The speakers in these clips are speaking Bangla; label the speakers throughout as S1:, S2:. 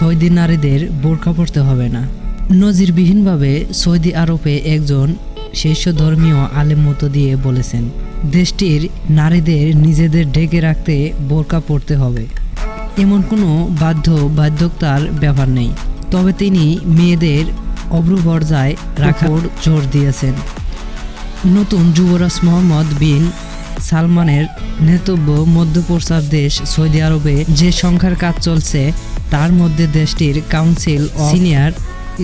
S1: সৌদি নারীদের বোরকা পরতে হবে না। নজিরবিহীনভাবে সৌদি আরবে একজন শীর্ষ ধর্মীয় আলেম মতো দিয়ে বলেছেন, দেশটির নারীদের নিজেদের ঢেকে রাখতে বোরকা পরতে হবে। এমন কোনো বাধ্যকতার ব্যাপার নেই। তবে তিনি মেয়েদের অব্রুপর্যায় রাখার জোর দিয়েছেন। নতুন যুবরাজ মোহাম্মদ বিন সালমানের নেতৃত্ব মধ্যপ্রাচ্য দেশ সৌদি আরবে যে সংখ্যার কাজ চলছে তার মধ্যে দেশটির কাউন্সিল অফ সিনিয়র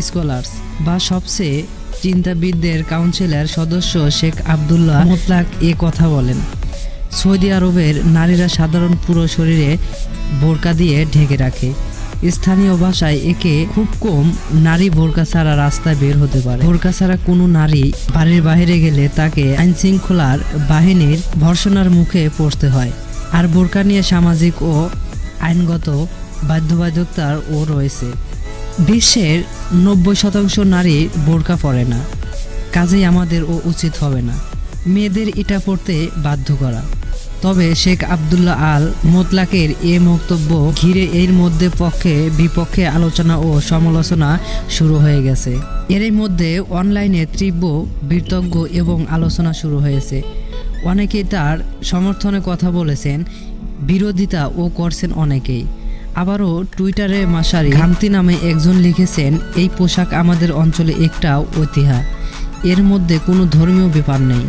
S1: স্কলার্স বা সবচেয়ে চিন্তাবিদদের কাউন্সিলের সদস্য শেখ আবদুল্লাহ মোতলাক এ কথা বলেন। সৌদি আরবের নারীরা সাধারণ পুরো শরীরে বোরকা দিয়ে ঢেকে রাখে। স্থানীয় ভাষায় একে খুব কম নারী বোরকা ছাড়া রাস্তায় বের হতে পারে। বোরকা ছাড়া কোনো নারী বাড়ির বাইরে গেলে তাকে আইনশৃঙ্খলার বাহিনীর ভর্ৎসনার মুখে পড়তে হয়। আর বোরকা নিয়ে সামাজিক ও আইনগত বাধ্যবাধকতাও রয়েছে। বিশ্বের 90% নারী বোরকা পরে না, কাজেই আমাদেরও উচিত হবে না মেয়েদের এটা পড়তে বাধ্য করা। তবে শেখ আবদুল্লাহ আল মোতলাকের এ বক্তব্য ঘিরে এর মধ্যে পক্ষে বিপক্ষে আলোচনা ও সমালোচনা শুরু হয়ে গেছে। এরই মধ্যে অনলাইনে তীব্র বিতর্ক এবং আলোচনা শুরু হয়েছে। অনেকেই তার সমর্থনে কথা বলেছেন, বিরোধিতাও করছেন অনেকেই। আবারও টুইটারে মাসারি ঘামতি নামে একজন লিখেছেন, এই পোশাক আমাদের অঞ্চলে একটা ঐতিহ্য, এর মধ্যে কোনো ধর্মীয় ব্যাপার নেই।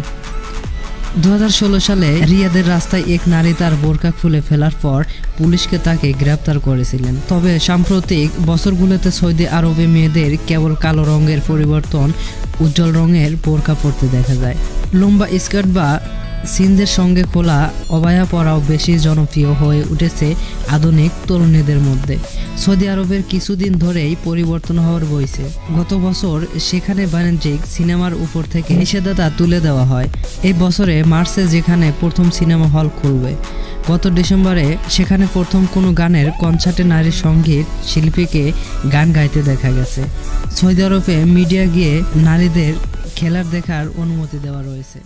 S1: 2016 সালে রিয়াদের রাস্তায় এক নারী তার বোরকা খুলে ফেলার পর পুলিশকে তাকে গ্রেপ্তার করেছিলেন। তবে সাম্প্রতিক বছরগুলোতে সৌদি আরবে মেয়েদের কেবল কালো রঙের পরিবর্তন উজ্জ্বল রঙের বোরকা পরতে দেখা যায়। লম্বা স্কার্ট বা সিনদের সঙ্গে খোলা অবায়া পরাও বেশি জনপ্রিয় হয়ে উঠেছে আধুনিক তরুণীদের মধ্যে। সৌদি আরবের কিছুদিন ধরেই পরিবর্তন হওয়ার বইছে। গত বছর সেখানে বাণিজ্যিক সিনেমার উপর থেকে নিষেধাজ্ঞা তুলে দেওয়া হয়। এই বছরে মার্চে যেখানে প্রথম সিনেমা হল খুলবে, গত ডিসেম্বরে সেখানে প্রথম কোনো গানের কনসার্টে নারী সঙ্গীত শিল্পীকে গান গাইতে দেখা গেছে। সৌদি আরবে মিডিয়া গিয়ে নারীদের খেলার দেখার অনুমতি দেওয়া রয়েছে।